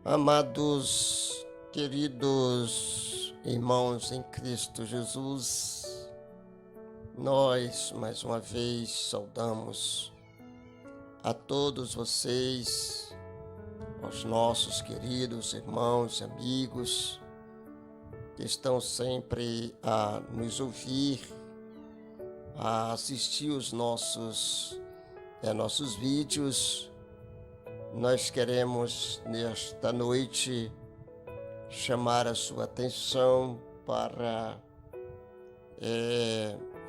Amados, queridos irmãos em Cristo Jesus, nós mais uma vez saudamos a todos vocês, aos nossos queridos irmãos e amigos que estão sempre a nos ouvir, a assistir os nossos vídeos. Nós queremos, nesta noite, chamar a sua atenção para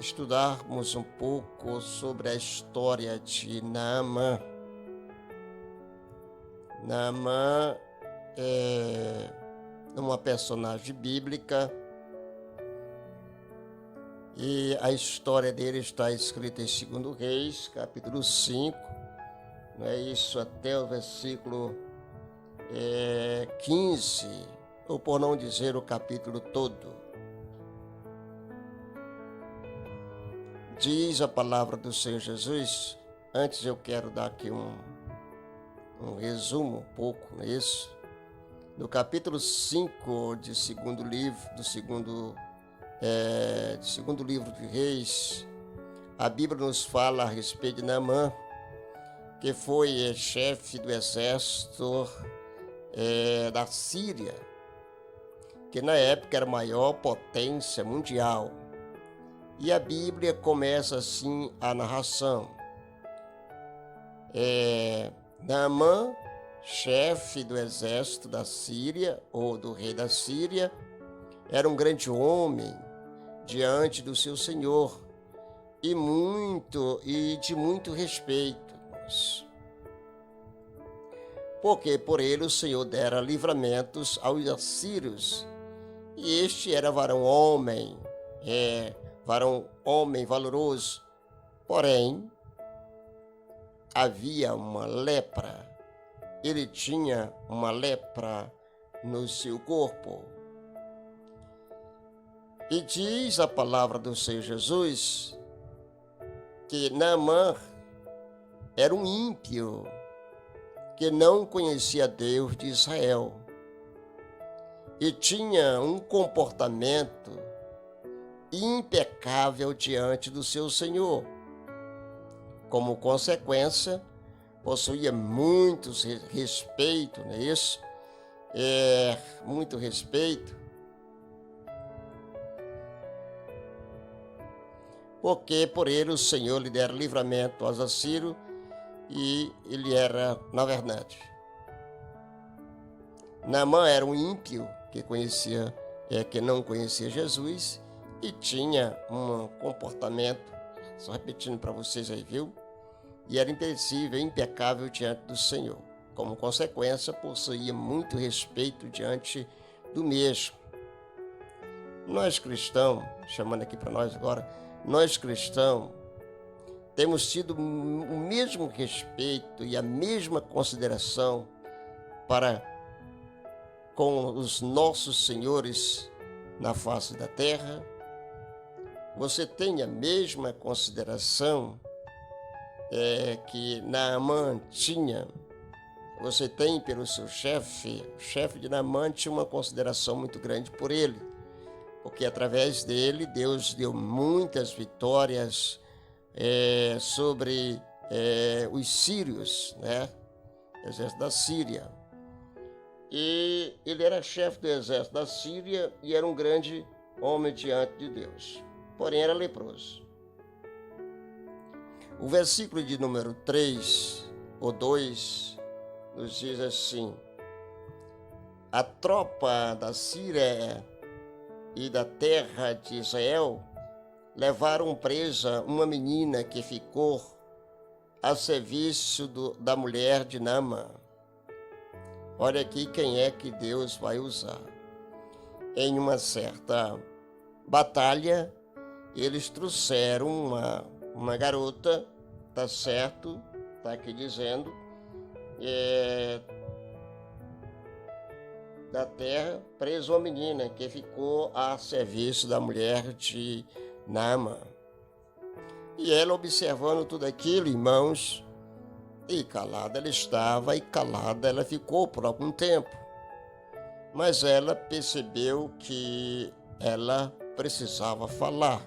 estudarmos um pouco sobre a história de Naamã. Naamã é uma personagem bíblica e a história dele está escrita em 2 Reis, capítulo 5. Não é isso, até o versículo 15, ou por não dizer o capítulo todo. Diz a palavra do Senhor Jesus. Antes eu quero dar aqui um resumo um pouco, não é isso? No capítulo 5 de segundo livro de Reis, a Bíblia nos fala a respeito de Naamã, que foi chefe do exército da Síria, que na época era a maior potência mundial. E a Bíblia começa assim a narração. Naamã, chefe do exército da Síria, ou do rei da Síria, era um grande homem diante do seu senhor e de muito respeito. Porque por ele o Senhor dera livramentos aos assírios, e este era varão homem valoroso. Porém, havia uma lepra, ele tinha uma lepra no seu corpo. E diz a palavra do Senhor Jesus que Naamã era um ímpio que não conhecia Deus de Israel e tinha um comportamento impecável diante do seu Senhor. Como consequência, possuía muito respeito, não é isso? Muito respeito, porque por ele o Senhor lhe dera livramento aos assírios. E ele era, na verdade, Naamã era um ímpio que não conhecia Jesus e tinha um comportamento, só repetindo para vocês aí, viu? E era imperecível, impecável diante do Senhor. Como consequência, possuía muito respeito diante do mesmo. Nós cristãos, chamando aqui para nós agora, nós cristãos, temos tido o mesmo respeito e a mesma consideração para com os nossos senhores na face da terra. Você tem a mesma consideração que Naamã tinha. Você tem pelo seu chefe. O chefe de Naamã tinha uma consideração muito grande por ele, porque através dele Deus deu muitas vitórias sobre os sírios, né? Exército da Síria. E ele era chefe do exército da Síria e era um grande homem diante de Deus, porém era leproso. O versículo de número 3 ou 2 nos diz assim: a tropa da Síria e da terra de Israel levaram presa uma menina que ficou a serviço da mulher de Naamã. Olha aqui quem é que Deus vai usar. Em uma certa batalha, eles trouxeram uma garota, tá certo? Tá aqui dizendo, da terra, presa uma menina que ficou a serviço da mulher de Naamã. E ela, observando tudo aquilo, irmãos, e calada ela estava, e calada ela ficou por algum tempo. mas ela percebeu que ela precisava falar.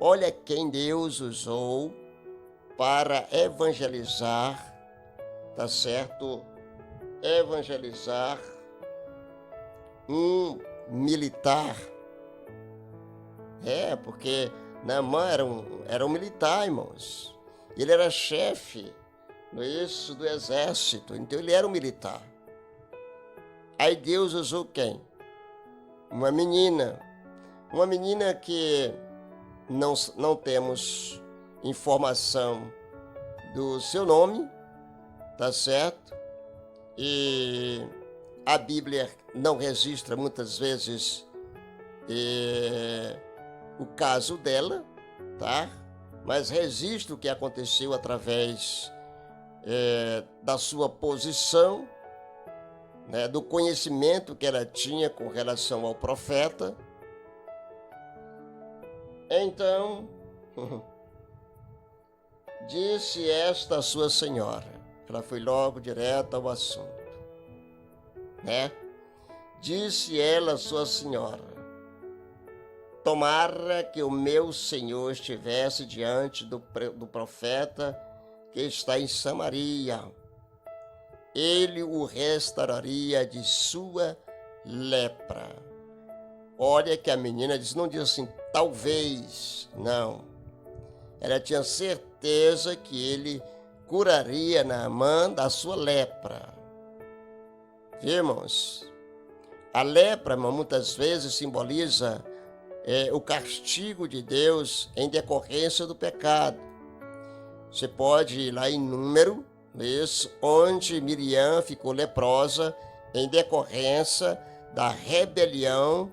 Olha quem Deus usou para evangelizar, tá certo? Evangelizar um militar. Porque Naamã era um militar, irmãos. Ele era chefe, não é isso, do exército, então ele era um militar. Aí Deus usou quem? Uma menina que não temos informação do seu nome, tá certo? E a Bíblia não registra muitas vezes o caso dela, tá? Mas registra o que aconteceu através da sua posição, né? Do conhecimento que ela tinha com relação ao profeta. Então, disse esta sua senhora, ela foi logo direto ao assunto, né? Disse ela, sua senhora: tomara que o meu senhor estivesse diante do profeta que está em Samaria. Ele o restauraria de sua lepra. Olha que a menina não diz assim, talvez, não. Ela tinha certeza que ele curaria Naamã da sua lepra. Viu, irmãos? A lepra, irmão, muitas vezes simboliza o castigo de Deus em decorrência do pecado. Você pode ir lá em Número, onde Miriam ficou leprosa em decorrência da rebelião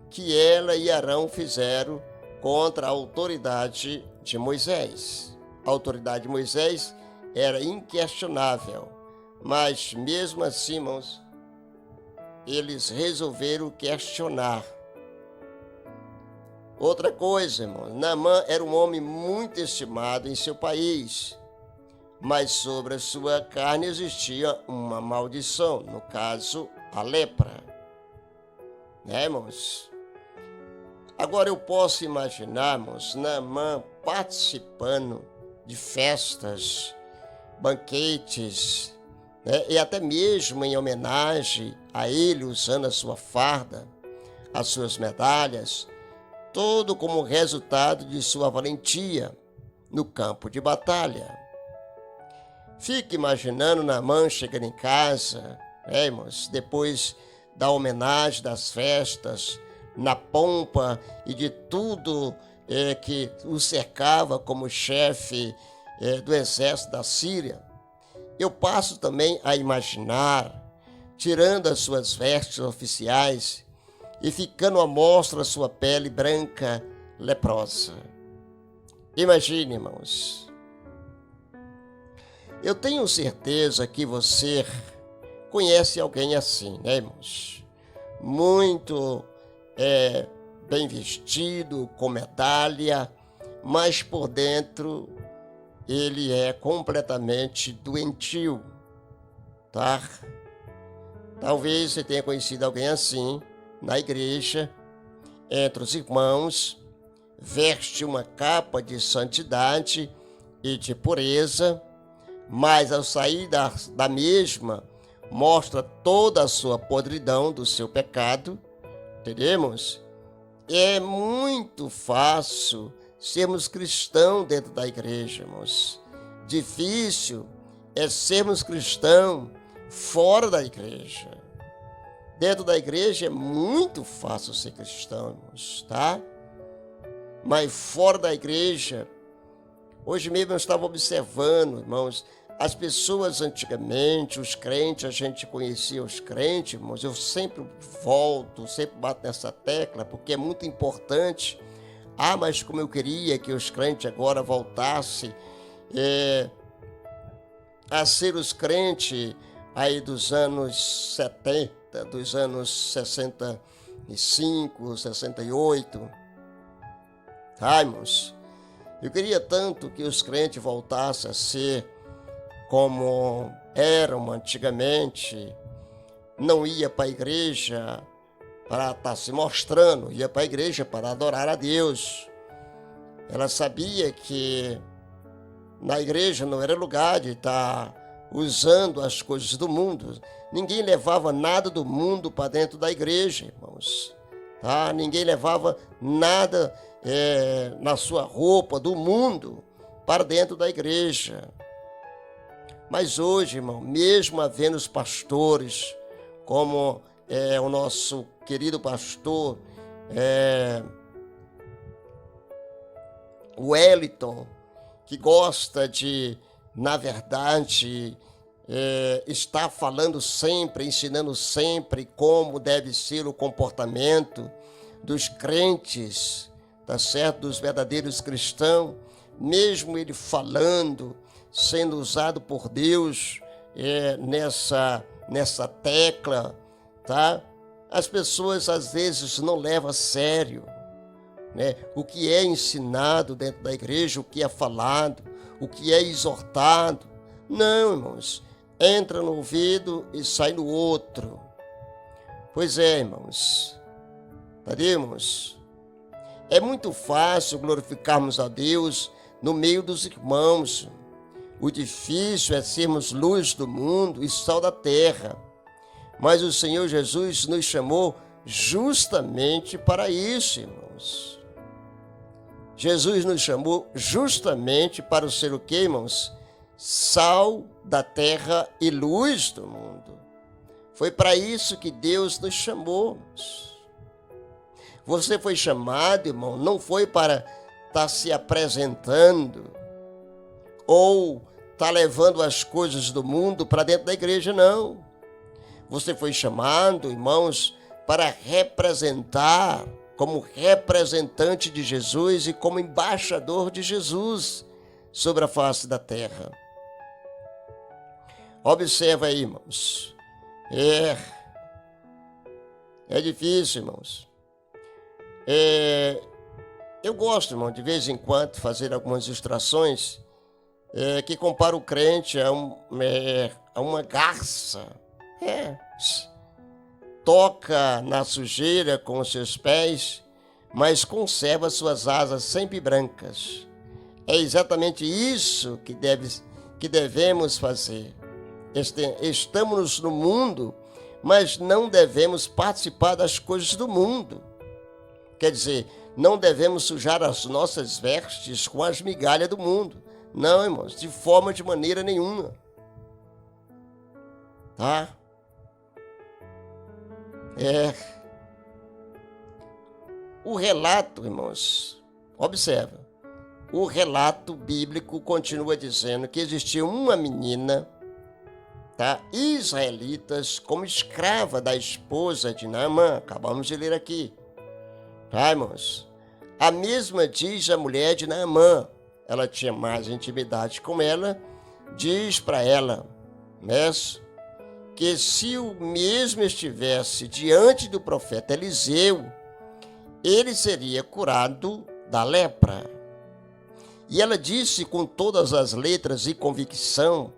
que ela e Arão fizeram contra a autoridade de Moisés. A autoridade de Moisés era inquestionável, mas mesmo assim, irmãos, eles resolveram questionar. Outra coisa, irmão, Naamã era um homem muito estimado em seu país, mas sobre a sua carne existia uma maldição, no caso, a lepra. Né, irmãos? Agora eu posso imaginar, irmãos, Naamã participando de festas, banquetes, né, e até mesmo em homenagem a ele, usando a sua farda, as suas medalhas, todo como resultado de sua valentia no campo de batalha. Fique imaginando Naamã chegando em casa, irmãos, depois da homenagem, das festas, na pompa e de tudo que o cercava como chefe do exército da Síria. Eu passo também a imaginar, tirando as suas vestes oficiais e ficando à mostra a sua pele branca, leprosa. Imagine, irmãos. Eu tenho certeza que você conhece alguém assim, né, irmãos? Muito bem vestido, com medalha, mas por dentro ele é completamente doentio, tá? Talvez você tenha conhecido alguém assim na igreja, entre os irmãos, veste uma capa de santidade e de pureza, mas ao sair da mesma, mostra toda a sua podridão do seu pecado. Entendemos? É muito fácil sermos cristãos dentro da igreja, irmãos. Difícil é sermos cristãos fora da igreja. Dentro da igreja é muito fácil ser cristão, irmãos, tá? Mas fora da igreja, hoje mesmo eu estava observando, irmãos, as pessoas antigamente, os crentes, a gente conhecia os crentes, irmãos, eu sempre bato nessa tecla, porque é muito importante. Mas como eu queria que os crentes agora voltassem a ser os crentes aí dos anos 70, dos anos 65, 68. Irmãos, eu queria tanto que os crentes voltassem a ser como eram antigamente, não ia para a igreja para estar se mostrando, ia para a igreja para adorar a Deus. Ela sabia que na igreja não era lugar de estar usando as coisas do mundo. Ninguém levava nada do mundo para dentro da igreja, irmãos. Tá? Ninguém levava nada na sua roupa do mundo para dentro da igreja. Mas hoje, irmão, mesmo havendo os pastores, como o nosso querido pastor Wellington, que gosta de, na verdade, estar falando sempre, ensinando sempre como deve ser o comportamento dos crentes, tá certo? Dos verdadeiros cristãos, mesmo ele falando, sendo usado por Deus nessa tecla, tá? As pessoas às vezes não levam a sério, né? O que é ensinado dentro da igreja, o que é falado, o que é exortado. Não, irmãos, entra no ouvido e sai no outro. Pois é, irmãos, irmãos, é muito fácil glorificarmos a Deus no meio dos irmãos. O difícil é sermos luz do mundo e sal da terra. Mas o Senhor Jesus nos chamou justamente para isso, irmãos. Jesus nos chamou justamente para ser o quê, irmãos? Sal da terra e luz do mundo. Foi para isso que Deus nos chamou. Você foi chamado, irmão, não foi para estar se apresentando ou estar levando as coisas do mundo para dentro da igreja, não. Você foi chamado, irmãos, para representar como representante de Jesus e como embaixador de Jesus sobre a face da terra. Observa aí, irmãos. É difícil, irmãos. Eu gosto, irmão, de vez em quando fazer algumas ilustrações que compara o crente a uma garça. Toca na sujeira com os seus pés, mas conserva suas asas sempre brancas. É exatamente isso que devemos fazer. Estamos no mundo, mas não devemos participar das coisas do mundo. Quer dizer, não devemos sujar as nossas vestes com as migalhas do mundo. Não, irmãos, de maneira nenhuma. Tá? O relato, irmãos, observa. O relato bíblico continua dizendo que existia uma menina, tá, israelitas, como escrava da esposa de Naamã. Acabamos de ler aqui. Tá, irmãos? A mesma diz a mulher de Naamã. Ela tinha mais intimidade com ela. Diz para ela, né, que se o mesmo estivesse diante do profeta Eliseu, ele seria curado da lepra. E ela disse com todas as letras e convicção,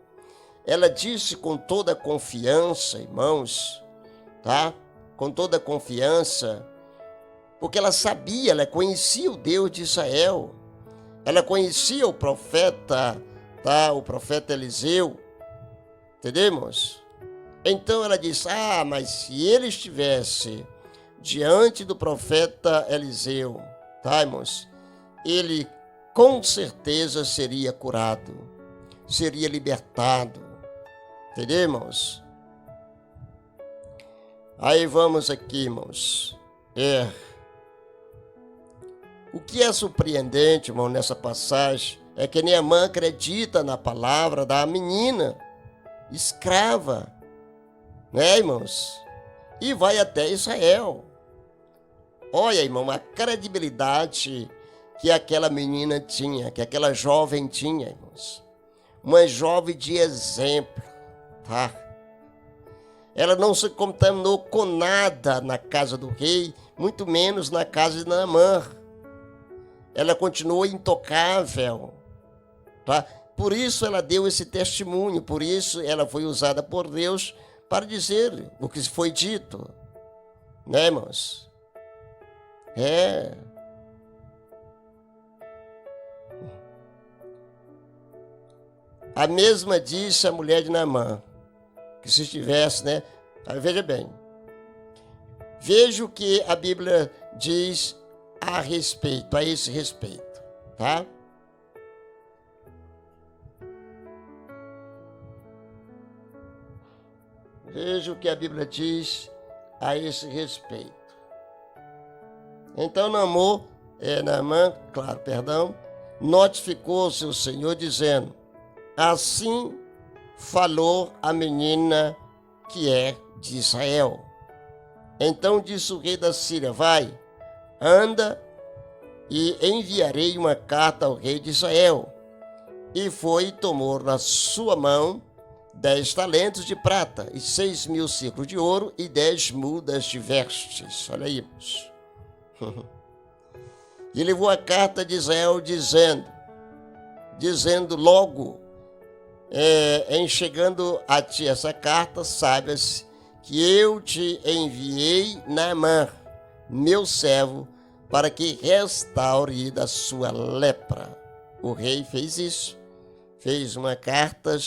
ela disse com toda a confiança, irmãos, tá? Com toda a confiança, porque ela sabia, ela conhecia o Deus de Israel, ela conhecia o profeta, tá? O profeta Eliseu, entendemos? Então ela disse, mas se ele estivesse diante do profeta Eliseu, tá, irmãos? Ele com certeza seria curado, seria libertado. Entendeu, irmãos? Aí vamos aqui, irmãos. O que é surpreendente, irmão, nessa passagem, é que Naamã acredita na palavra da menina escrava, né, irmãos? E vai até Israel. Olha, irmão, a credibilidade que aquela menina tinha, que aquela jovem tinha, irmãos. Uma jovem de exemplo, tá? Ela não se contaminou com nada na casa do rei, muito menos na casa de Naamã. Ela continuou intocável, tá? Por isso ela deu esse testemunho, por isso ela foi usada por Deus para dizer o que foi dito, né, irmãos? A mesma disse a mulher de Naamã, que se estivesse, né? Veja bem, veja o que a Bíblia diz a esse respeito, tá? Veja o que a Bíblia diz a esse respeito. Então Naamã, notificou seu senhor dizendo: assim falou a menina que é de Israel. Então disse o rei da Síria: vai, anda e enviarei uma carta ao rei de Israel. E foi e tomou na sua mão 10 talentos de prata e 6.000 ciclos de ouro e 10 mudas de vestes. Olha aí, irmãos. E levou a carta de Israel dizendo logo, em chegando a ti essa carta, saibas que eu te enviei Naamã, meu servo, para que restaure da sua lepra. O rei fez isso, fez uma carta,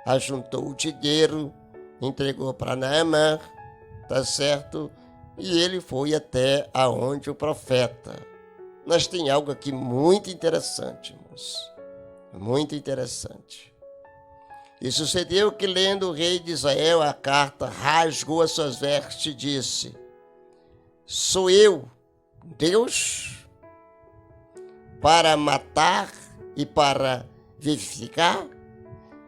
ajuntou o dinheiro, entregou para Naamã, tá certo? E ele foi até aonde o profeta. Mas tem algo aqui muito interessante, irmãos. Muito interessante. E sucedeu que, lendo o rei de Israel a carta, rasgou as suas vestes e disse: sou eu, Deus, para matar e para vivificar,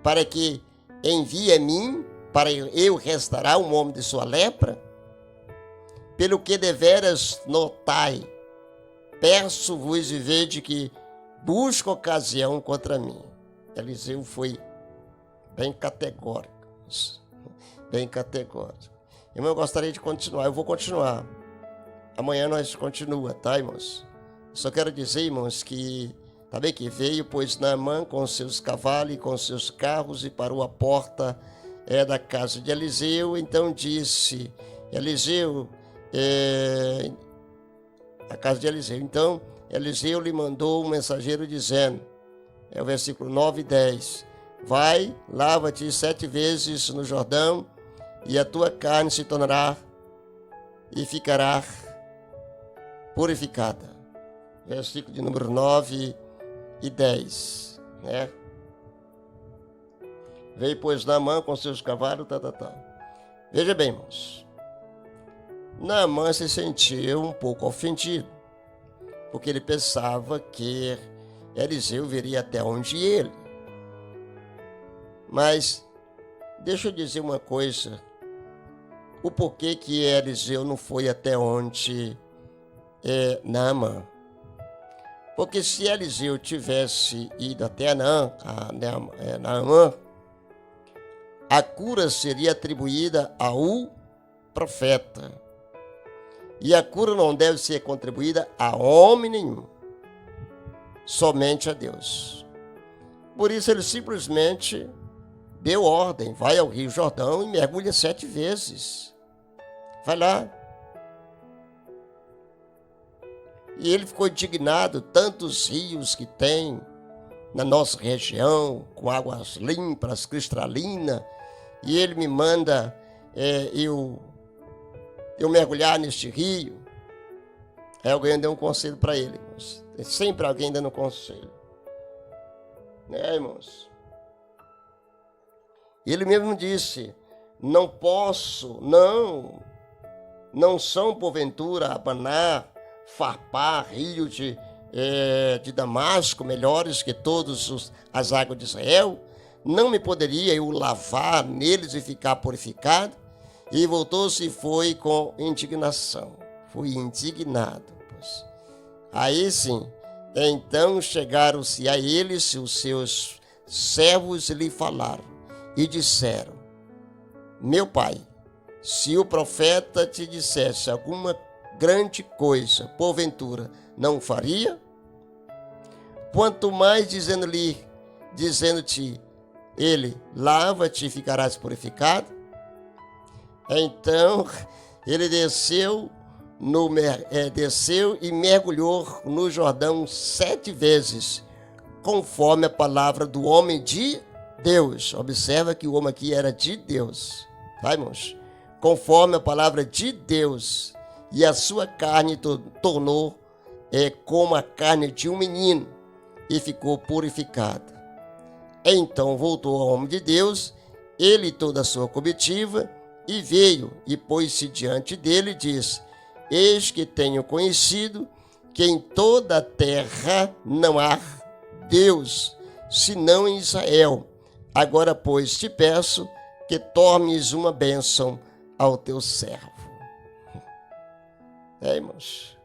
para que envie a mim, para eu restaurar um homem de sua lepra? Pelo que deveras notai, peço-vos e vede que busca ocasião contra mim. Eliseu foi bem categórico. Bem categórico. Irmão, eu gostaria de continuar. Eu vou continuar. Amanhã nós continuamos, tá, irmãos? Só quero dizer, irmãos, que também que veio, pois Naamã com seus cavalos e com seus carros e parou à porta da casa de Eliseu. Então disse Eliseu, a casa de Eliseu. Então Eliseu lhe mandou um mensageiro dizendo, o versículo 9 e 10, vai, lava-te 7 vezes no Jordão, e a tua carne se tornará e ficará purificada. Versículo de número 9 e 10, né? Veio, pois, Naamã com seus cavalos, Veja bem, irmãos. Naamã se sentiu um pouco ofendido, porque ele pensava que Eliseu viria até onde ele. Mas, deixa eu dizer uma coisa, o porquê que Eliseu não foi até onde Naamã. Porque se Eliseu tivesse ido até Naamã, a cura seria atribuída ao profeta. E a cura não deve ser contribuída a homem nenhum, somente a Deus. Por isso ele simplesmente deu ordem, vai ao Rio Jordão e mergulha 7 vezes. Vai lá. E ele ficou indignado, tantos rios que tem na nossa região, com águas limpas, cristalinas, e ele me manda eu mergulhar neste rio. Aí alguém deu um conselho para ele, irmãos. Tem sempre alguém dando um conselho. Né, irmãos? Ele mesmo disse, não posso, não são porventura Abaná, Farpar, rio de Damasco, melhores que todas as águas de Israel? Não me poderia eu lavar neles e ficar purificado? E voltou-se e foi com indignação. Fui indignado. Pois. Aí sim, então chegaram-se a eles os seus servos e lhe falaram. E disseram, meu pai, se o profeta te dissesse alguma grande coisa, porventura, não faria? Quanto mais dizendo-te, ele, lava-te e ficarás purificado? Então ele desceu e mergulhou no Jordão 7 vezes, conforme a palavra do homem de Deus. Observa que o homem aqui era de Deus, tá, irmãos? Conforme a palavra de Deus, e a sua carne tornou como a carne de um menino, e ficou purificada. Então voltou ao homem de Deus, ele e toda a sua comitiva, e veio e pôs-se diante dele e disse: eis que tenho conhecido que em toda a terra não há Deus, senão em Israel. Agora, pois, te peço que tornes uma bênção ao teu servo. Irmãos,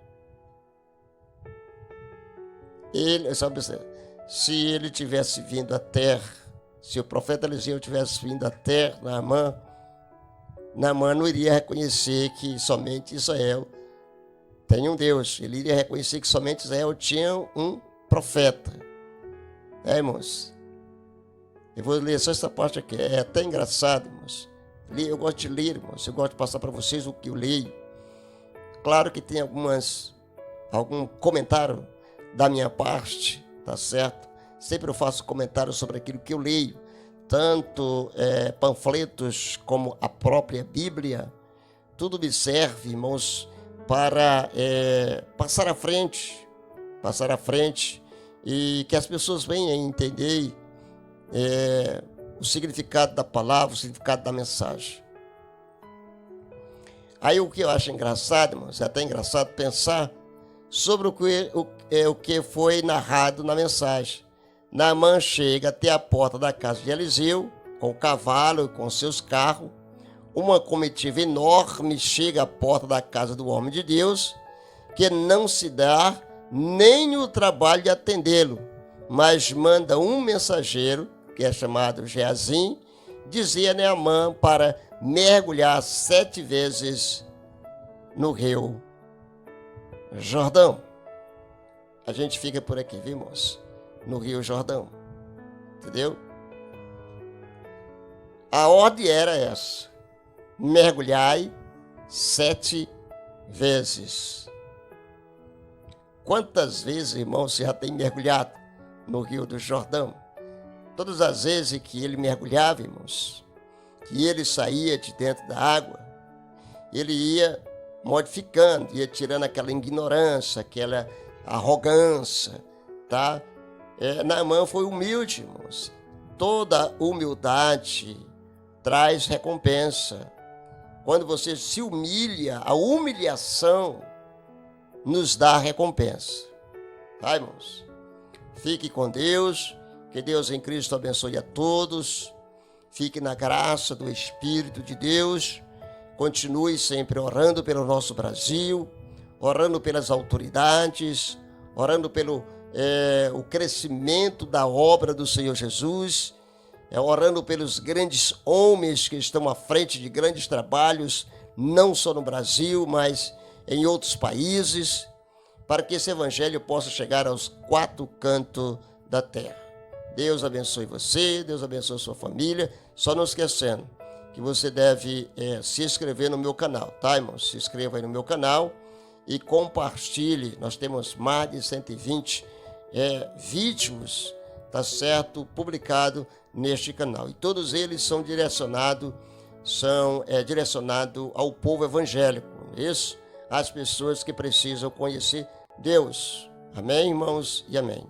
se ele tivesse vindo à terra, se o profeta Eliseu tivesse vindo à terra, Naamã não iria reconhecer que somente Israel tem um Deus. Ele iria reconhecer que somente Israel tinha um profeta. Irmãos, eu vou ler só essa parte aqui. É até engraçado, irmãos. Eu gosto de ler, irmãos. Eu gosto de passar para vocês o que eu leio. Claro que tem algum comentário da minha parte, tá certo? Sempre eu faço comentários sobre aquilo que eu leio. Tanto panfletos como a própria Bíblia. Tudo me serve, irmãos, para passar à frente, e que as pessoas venham entender o significado da palavra, o significado da mensagem. Aí o que eu acho engraçado, irmãos, é até engraçado pensar sobre o que foi narrado na mensagem. Naamã chega até a porta da casa de Eliseu, com o cavalo e com seus carros. Uma comitiva enorme chega à porta da casa do homem de Deus, que não se dá nem o trabalho de atendê-lo, mas manda um mensageiro, que é chamado Geazim, dizer a Naamã para mergulhar 7 vezes no rio Jordão. A gente fica por aqui, viu, moço? No rio Jordão. Entendeu? A ordem era essa: mergulhai 7 vezes. Quantas vezes, irmão, você já tem mergulhado no rio do Jordão? Todas as vezes que ele mergulhava, irmãos, que ele saía de dentro da água, ele ia modificando, ia tirando aquela ignorância, aquela arrogância, tá? Naamã foi humilde, irmãos. Toda humildade traz recompensa. Quando você se humilha, a humilhação nos dá recompensa. Tá, irmãos? Fique com Deus, que Deus em Cristo abençoe a todos. Fique na graça do Espírito de Deus. Continue sempre orando pelo nosso Brasil, orando pelas autoridades, orando pelo o crescimento da obra do Senhor Jesus, orando pelos grandes homens que estão à frente de grandes trabalhos, não só no Brasil, mas em outros países, para que esse evangelho possa chegar aos 4 cantos da terra. Deus abençoe você, Deus abençoe a sua família. Só não esquecendo que você deve se inscrever no meu canal, tá, irmão? Se inscreva aí no meu canal e compartilhe. Nós temos mais de 120 vídeos, tá certo, publicado neste canal. E todos eles são direcionados ao povo evangélico, isso? As pessoas que precisam conhecer Deus. Amém, irmãos, e amém.